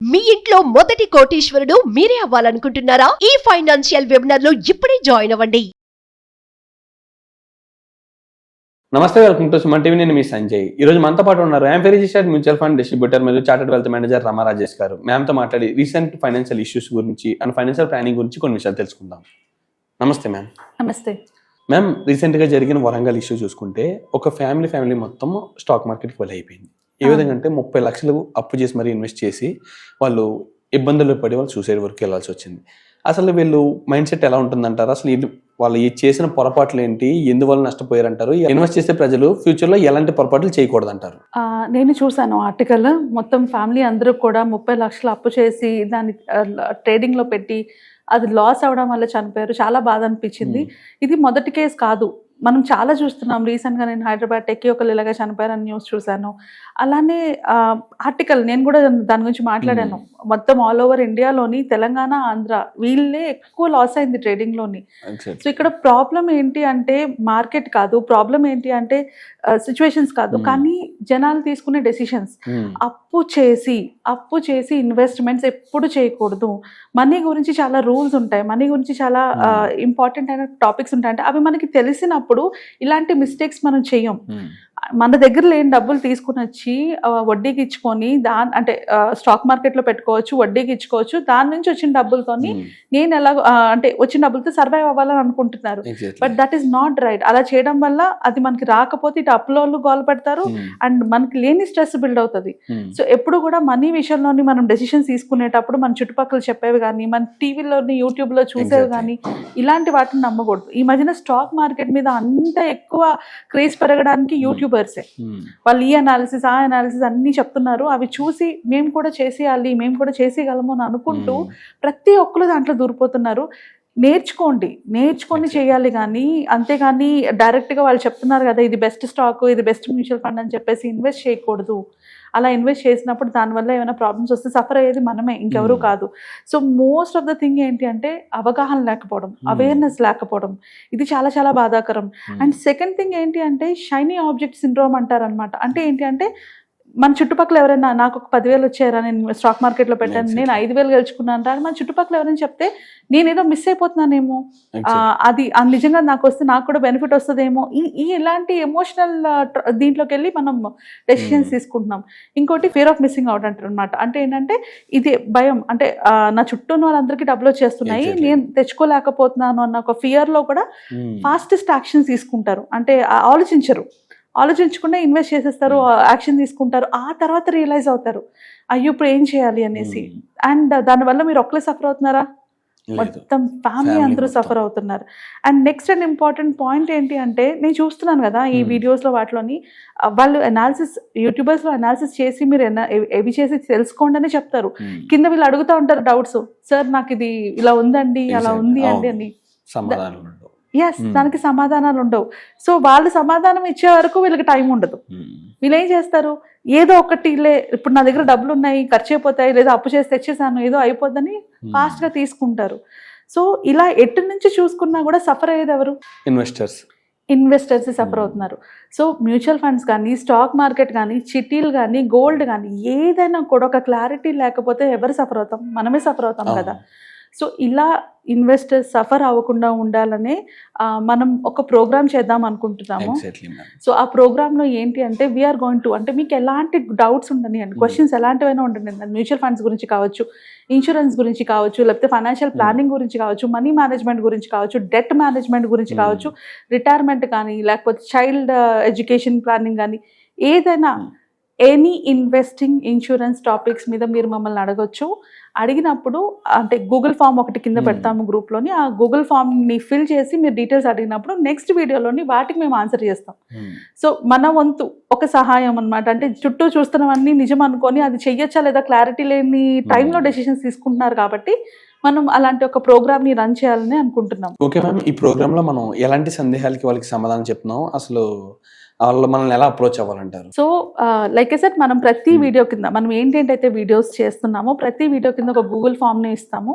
మీ ఇంట్లో మొదటి కోటీశ్వరుడు మీరే అవ్వాలనుకుంటున్నారా? ఈ ఫైనాన్షియల్ వెబినార్ లో ఇప్పుడే జాయిన్ అవ్వండి. నమస్తే, వెల్కమ్ టు సుమన్ టీవీ. నేను మీ సంజయ్. ఈ రోజు మనతో పాటు ఉన్నారు I'm registered mutual fund distributor మరియు చార్టెడ్ వెల్త్ మేనేజర్ రమా రాజేష్ గారు. మ్యామ్తో మాట్లాడి రీసెంట్ ఫైనాన్షియల్ ఇష్యూస్ గురించి అండ్ ఫైనాన్షియల్ ప్లానింగ్ గురించి కొన్ని విషయాలు తెలుసుకుందాం. నమస్తే మ్యామ్. నమస్తే మ్యామ్, రీసెంట్గా జరిగిన వరంగల్ ఇష్యూ చూసుకుంటే ఒక ఫ్యామిలీ మొత్తం స్టాక్ మార్కెట్కి వెళ్ళి అయిపోయింది. ఏ విధంగా అంటే 30 లక్షలు అప్పు చేసి మరీ ఇన్వెస్ట్ చేసి వాళ్ళు ఇబ్బందులు పడి వాళ్ళు సూసైడ్ వరకు వెళ్ళాల్సి వచ్చింది. అసలు వీళ్ళు మైండ్ సెట్ ఎలా ఉంటుందంటారు? అసలు వాళ్ళు చేసిన పొరపాట్లు ఏంటి, ఎందువల్ల నష్టపోయారంటారు? ఇన్వెస్ట్ చేసే ప్రజలు ఫ్యూచర్లో ఎలాంటి పొరపాట్లు చేయకూడదంటారు? నేను చూసాను ఆర్టికల్. మొత్తం ఫ్యామిలీ అందరూ కూడా 30 లక్షలు అప్పు చేసి దాన్ని ట్రేడింగ్లో పెట్టి అది లాస్ అవడం వల్ల చనిపోయారు. చాలా బాధ అనిపించింది. ఇది మొదటి కేసు కాదు, మనం చాలా చూస్తున్నాం. రీసెంట్గా నేను హైదరాబాద్ టెక్కి ఒకళ్ళు ఇలాగా చనిపోయారని న్యూస్ చూశాను. అలానే ఆర్టికల్ నేను కూడా దాని గురించి మాట్లాడాను. మొత్తం ఆల్ ఓవర్ ఇండియాలోని తెలంగాణ, ఆంధ్ర వీళ్ళే ఎక్కువ లాస్ అయింది ట్రేడింగ్లోని. సో ఇక్కడ ప్రాబ్లం ఏంటి అంటే మార్కెట్ కాదు, ప్రాబ్లం ఏంటి అంటే సిచ్యువేషన్స్ కాదు, కానీ జనాలు తీసుకునే డెసిషన్స్. అప్పు చేసి ఇన్వెస్ట్మెంట్స్ ఎప్పుడు చేయకూడదు. మనీ గురించి చాలా రూల్స్ ఉంటాయి, మనీ గురించి చాలా ఇంపార్టెంట్ అయిన టాపిక్స్ ఉంటాయి. అంటే అవి మనకి తెలిసినప్పుడు ఇలాంటి మిస్టేక్స్ మనం చెయ్యం. మన దగ్గర లేని డబ్బులు తీసుకుని వచ్చి వడ్డీకి ఇచ్చుకొని అంటే స్టాక్ మార్కెట్లో పెట్టుకోవచ్చు, వడ్డీకి ఇచ్చుకోవచ్చు. దాని నుంచి వచ్చిన డబ్బులతోని నేను ఎలా అంటే వచ్చిన డబ్బులతో సర్వైవ్ అవ్వాలని అనుకుంటున్నారు. But that is not right. అలా చేయడం వల్ల అది మనకి రాకపోతే ఇటు అప్పులోళ్ళు గోల పెడతారు అండ్ మనకి లేని స్ట్రెస్ బిల్డ్ అవుతుంది. సో ఎప్పుడు కూడా మనీ విషయంలోని మనం డెసిషన్స్ తీసుకునేటప్పుడు మన చుట్టుపక్కల చెప్పేవి కానీ, మన టీవీలోని యూట్యూబ్లో చూసేవి కానీ ఇలాంటి వాటిని నమ్మకూడదు. ఈ మధ్యన స్టాక్ మార్కెట్ మీద అంత ఎక్కువ క్రేజ్ పెరగడానికి యూట్యూబర్సే. వాళ్ళు ఈ అనాలిసిస్ ఆ అనాలిసిస్ అన్ని చెప్తున్నారు. అవి చూసి మేము కూడా చేసేయాలి, మేము కూడా చేసేయగలము అని అనుకుంటూ ప్రతి ఒక్కరు దాంట్లో దూరిపోతున్నారు. నేర్చుకొని చేయాలి కానీ, అంతేగాని డైరెక్ట్గా వాళ్ళు చెప్తున్నారు కదా ఇది బెస్ట్ స్టాక్, ఇది బెస్ట్ మ్యూచువల్ ఫండ్ అని చెప్పేసి ఇన్వెస్ట్ చేయకూడదు. అలా ఇన్వెస్ట్ చేసినప్పుడు దానివల్ల ఏమైనా ప్రాబ్లమ్స్ వస్తే సఫర్ అయ్యేది మనమే, ఇంకెవరూ కాదు. So most of the thing ఏంటి అంటే అవగాహన లేకపోవడం, అవేర్నెస్ లేకపోవడం, ఇది చాలా చాలా బాధాకరం. అండ్ సెకండ్ థింగ్ ఏంటి అంటే షైనీ ఆబ్జెక్ట్ సిండ్రోమ్ అంటారనమాట. అంటే ఏంటి అంటే మన చుట్టుపక్కల ఎవరైనా నాకు ఒక 10,000 వచ్చారా, నేను స్టాక్ మార్కెట్లో పెట్టాను, నేను 5,000 గెలుచుకున్నాను అని మన చుట్టుపక్కల ఎవరైనా చెప్తే నేను ఏదో మిస్ అయిపోతున్నానేమో, అది నిజంగా నాకు వస్తే నాకు కూడా బెనిఫిట్ వస్తుందేమో, ఇలాంటి ఎమోషనల్ దీంట్లోకి వెళ్ళి మనం డెసిషన్స్ తీసుకుంటున్నాం. ఇంకోటి ఫియర్ ఆఫ్ మిస్సింగ్ అవుట్ అంటారు అనమాట. అంటే ఏంటంటే ఇది భయం, అంటే నా చుట్టూ ఉన్న వాళ్ళందరికీ డబ్బులు వచ్చేస్తున్నాయి, నేను తెచ్చుకోలేకపోతున్నాను అన్న ఒక ఫియర్లో కూడా ఫాస్టెస్ట్ యాక్షన్స్ తీసుకుంటారు. అంటే ఆలోచించకుండా ఇన్వెస్ట్ చేసేస్తారు, యాక్షన్ తీసుకుంటారు. ఆ తర్వాత రియలైజ్ అవుతారు అయ్యో ఇప్పుడు ఏం చేయాలి అనేసి. అండ్ దానివల్ల మీరు ఒక్కలే సఫర్ అవుతున్నారా, మొత్తం ఫ్యామిలీ అందరూ సఫర్ అవుతున్నారు. And next and important point ఏంటి అంటే నేను చూస్తున్నాను కదా ఈ వీడియోస్లో వాటిలోని వాళ్ళు అనాలిసిస్, యూట్యూబర్స్లో అనాలిసిస్ చేసి మీరు ఎవి చేసి తెలుసుకోండి అని చెప్తారు. కింద వీళ్ళు అడుగుతూ ఉంటారు డౌట్స్, సార్ నాకు ఇది ఇలా ఉందండి, అలా ఉంది అండి అని. దానికి సమాధానాలు ఉండవు. సో వాళ్ళు సమాధానం ఇచ్చే వరకు వీళ్ళకి టైం ఉండదు. వీళ్ళు ఏం చేస్తారు, ఏదో ఒకటి ఇప్పుడు నా దగ్గర డబ్బులు ఉన్నాయి, ఖర్చు అయిపోతాయి, లేదా అప్పు చేసి తెచ్చేసాను ఏదో అయిపోద్దని ఫాస్ట్గా తీసుకుంటారు. సో ఇలా ఎటు నుంచి చూసుకున్నా కూడా సఫర్ అయ్యేది ఎవరు? ఇన్వెస్టర్స్ సఫర్ అవుతున్నారు. సో మ్యూచువల్ ఫండ్స్ కానీ, స్టాక్ మార్కెట్ కానీ, చిట్టీలు కానీ, గోల్డ్ కానీ ఏదైనా కూడా ఒక క్లారిటీ లేకపోతే ఎవరు సఫర్ అవుతాం? మనమే సఫర్ అవుతాం కదా. సో ఇలా ఇన్వెస్టర్స్ సఫర్ అవ్వకుండా ఉండాలనే మనం ఒక ప్రోగ్రామ్ చేద్దాం అనుకుంటున్నాము. సో ఆ ప్రోగ్రాంలో ఏంటి అంటే వీఆర్ గోయింగ్ టు, అంటే మీకు ఎలాంటి డౌట్స్ ఉండని అండి, క్వశ్చన్స్ ఎలాంటివైనా ఉండండి, మ్యూచువల్ ఫండ్స్ గురించి కావచ్చు, ఇన్సూరెన్స్ గురించి కావచ్చు, లేకపోతే ఫైనాన్షియల్ ప్లానింగ్ గురించి కావచ్చు, మనీ మేనేజ్మెంట్ గురించి కావచ్చు, డెట్ మేనేజ్మెంట్ గురించి కావచ్చు, రిటైర్మెంట్ కానీ, లేకపోతే చైల్డ్ ఎడ్యుకేషన్ ప్లానింగ్ కానీ, ఏదైనా ఎనీ ఇన్వెస్టింగ్, ఇన్సూరెన్స్ టాపిక్స్ మీద మీరు మమ్మల్ని అడగొచ్చు. అడిగినప్పుడు అంటే గూగుల్ ఫామ్ ఒకటి కింద పెడతాము గ్రూప్లోని, ఆ గూగుల్ ఫామ్ని ఫిల్ చేసి మీరు డీటెయిల్స్ అడిగినప్పుడు నెక్స్ట్ వీడియోలోని వాటికి మేము ఆన్సర్ చేస్తాం. సో మన వంతు ఒక సహాయం అనమాట. అంటే చుట్టూ చూస్తున్నవన్నీ నిజం అనుకొని అది చెయ్యొచ్చా లేదా క్లారిటీ లేని టైంలో డెసిషన్స్ తీసుకుంటున్నారు కాబట్టి మనం అలాంటి ఒక ప్రోగ్రామ్ని రన్ చేయాలని అనుకుంటున్నాం. ఓకే మ్యామ్, ఈ ప్రోగ్రాంలో మనం ఎలాంటి సందేహాలకి వాళ్ళకి సమాధానం చెప్తున్నాం, అసలు వాళ్ళు మనల్ని ఎలా అప్రోచ్ అవ్వాలంటారు? సో లైక్ ఐ సెడ్, మనం ప్రతి వీడియో కింద మనం ఏంటంటే వీడియోస్ చేస్తున్నామో ప్రతి వీడియో కింద ఒక గూగుల్ ఫామ్ ని ఇస్తాము.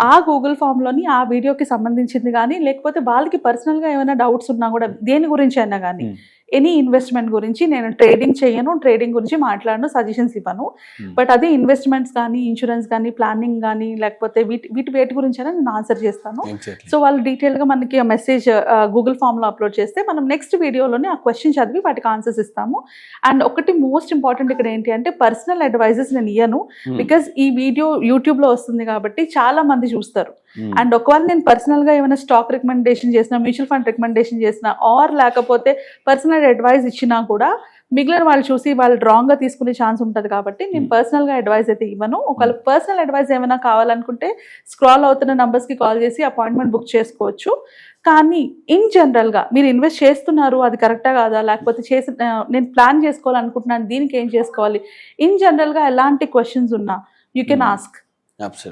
ఆ గూగుల్ ఫామ్ లోని ఆ వీడియోకి సంబంధించింది కానీ, లేకపోతే వాళ్ళకి పర్సనల్ గా ఏమైనా డౌట్స్ ఉన్నా కూడా, దేని గురించి అయినా కానీ, ఎనీ ఇన్వెస్ట్మెంట్ గురించి నేను ట్రేడింగ్ చేయను, ట్రేడింగ్ గురించి మాట్లాడను, సజెషన్స్ ఇవ్వను. బట్ అదే ఇన్వెస్ట్మెంట్స్ కానీ, ఇన్సూరెన్స్ కానీ, ప్లానింగ్ కానీ, లేకపోతే వేటి గురించి అయినా నేను ఆన్సర్ చేస్తాను. సో వాళ్ళు డీటెయిల్గా మనకి ఆ మెసేజ్ గూగుల్ ఫామ్లో అప్లోడ్ చేస్తే మనం నెక్స్ట్ వీడియోలోనే ఆ క్వశ్చన్ చదివి వాటికి ఆన్సర్స్ ఇస్తాము. అండ్ ఒకటి మోస్ట్ ఇంపార్టెంట్ ఇక్కడ ఏంటి అంటే పర్సనల్ అడ్వైజెస్ నేను ఇయ్యను, బికాజ్ ఈ వీడియో యూట్యూబ్లో వస్తుంది కాబట్టి చాలా మంది చూస్తారు. అండ్ ఒకవేళ నేను పర్సనల్గా ఏమైనా స్టాక్ రికమెండేషన్ చేసినా, మ్యూచువల్ ఫండ్ రికమెండేషన్ చేసినా, ఆర్ లేకపోతే పర్సనల్ అడ్వైస్ ఇచ్చినా కూడా మిగిలిన వాళ్ళు చూసి వాళ్ళు రాంగ్గా తీసుకునే ఛాన్స్ ఉంటుంది కాబట్టి నేను పర్సనల్గా అడ్వైస్ అయితే ఇవ్వను. ఒకవేళ పర్సనల్ అడ్వైస్ ఏమైనా కావాలనుకుంటే స్క్రాల్ అవుతున్న నంబర్స్కి కాల్ చేసి అపాయింట్మెంట్ బుక్ చేసుకోవచ్చు. కానీ ఇన్ జనరల్గా మీరు ఇన్వెస్ట్ చేస్తున్నారు, అది కరెక్టా కాదా, లేకపోతే నేను ప్లాన్ చేసుకోవాలనుకుంటున్నాను, దీనికి ఏం చేసుకోవాలి, ఇన్ జనరల్గా ఎలాంటి క్వశ్చన్స్ ఉన్నా యూ కెన్ ఆస్క్.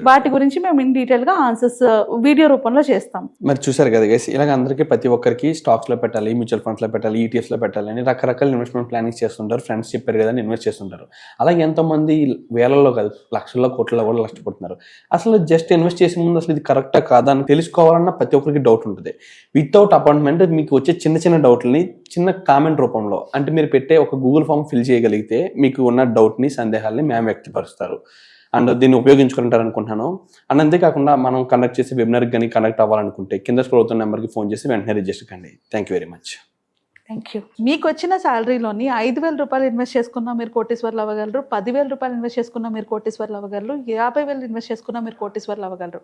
వాటి గురించి మేము ఇన్ డీటెయిల్ గా ఆన్సర్స్ వీడియో రూపంలో చేస్తాం. మరి చూసారు కదా గైస్, ఇలాగ అందరికీ ప్రతి ఒక్కరికి స్టాక్స్ లో పెట్టాలి, మ్యూచువల్ ఫండ్స్ లో పెట్టాలి, ఈటీఎఫ్స్ లో పెట్టాలి అని రకరకాల ఇన్వెస్ట్మెంట్ ప్లానింగ్ చేస్తుంటారు. ఫ్రెండ్స్ చెప్పారు కదా ఇన్వెస్ట్ చేస్తుంటారు. అలాగే ఎంతో మంది వేలల్లో కాదు లక్షల్లో కోట్లలో కూడా నష్టపోతున్నారు. అసలు జస్ట్ ఇన్వెస్ట్ చేసే ముందు అసలు ఇది కరెక్టా కాదా అని తెలుసుకోవాలన్న ప్రతి ఒక్కరికి డౌట్ ఉంటుంది. వితౌట్ అపాయింట్మెంట్ మీకు వచ్చే చిన్న చిన్న డౌట్లని చిన్న కామెంట్ రూపంలో అంటే మీరు పెట్టే ఒక గూగుల్ ఫామ్ ఫిల్ చేయగలిగితే మీకు ఉన్న డౌట్ని, సందేహాల్ని మేము వ్యక్తపరుస్తారు. అండ్ దీన్ని ఉపయోగించుకుంటారు అనుకుంటున్నాను. అండ్ అంతేకాకుండా మనం కండక్ట్ చేసే వెబినార్కి కానీ కండక్ట్ అవ్వాలనుకుంటే కింద స్క్రోల్ అవుతున్న నెంబర్కి ఫోన్ చేసి వెంటనే రిజిస్టర్ కండి. Thank you very much. Thank you. మీకు వచ్చిన శాలరీలోని 5,000 రూపాయలు ఇన్వెస్ట్ చేసుకున్నా మీరు కోటీశ్వర్లు అవ్వగలరు, 10,000 రూపాయలు ఇన్వెస్ట్ చేసుకున్నా మీరు కోటీశ్వర్లు అవ్వగలరు, 50,000 ఇన్వెస్ట్ చేసుకున్నా మీరు కోటీశ్వర్లు అవ్వగలరు.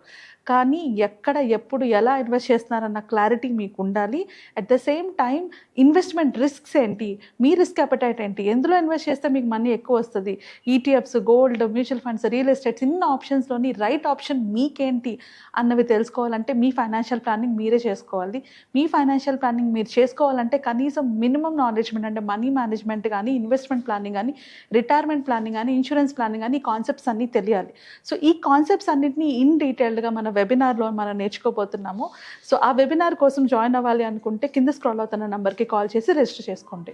కానీ ఎక్కడ, ఎప్పుడు, ఎలా ఇన్వెస్ట్ చేస్తున్నారన్న క్లారిటీ మీకు ఉండాలి. At the same time investment risks ఏంటి, మీ రిస్క్ అపెటైట్ ఏంటి, ఎందులో ఇన్వెస్ట్ చేస్తే మీకు మనీ ఎక్కువ వస్తుంది, ETFs, gold, mutual funds, real estates, ఇన్ని ఆప్షన్స్లోని రైట్ ఆప్షన్ మీకేంటి అన్నవి తెలుసుకోవాలంటే మీ ఫైనాన్షియల్ ప్లానింగ్ మీరే చేసుకోవాలి. మీ ఫైనాన్షియల్ ప్లానింగ్ మీరు చేసుకోవాలంటే కనీసం మినిమం నాలెడ్జ్ అంటే మనీ మేనేజ్మెంట్ కానీ, ఇన్వెస్ట్మెంట్ ప్లానింగ్ కానీ, రిటైర్మెంట్ ప్లానింగ్ కానీ, ఇన్సూరెన్స్ ప్లానింగ్ కానీ, ఈ కాన్సెప్ట్స్ అన్నీ తెలియాలి. సో ఈ కాన్సెప్ట్స్ అన్నింటినీ ఇన్ డీటెయిల్డ్గా మన వెబినార్లో మనం నేర్చుకోబోతున్నాము. సో ఆ వెబినార్ కోసం జాయిన్ అవ్వాలి అనుకుంటే కింద స్క్రాల్ అవుతున్న నెంబర్కి కాల్ చేసి రిజిస్టర్ చేసుకోండి.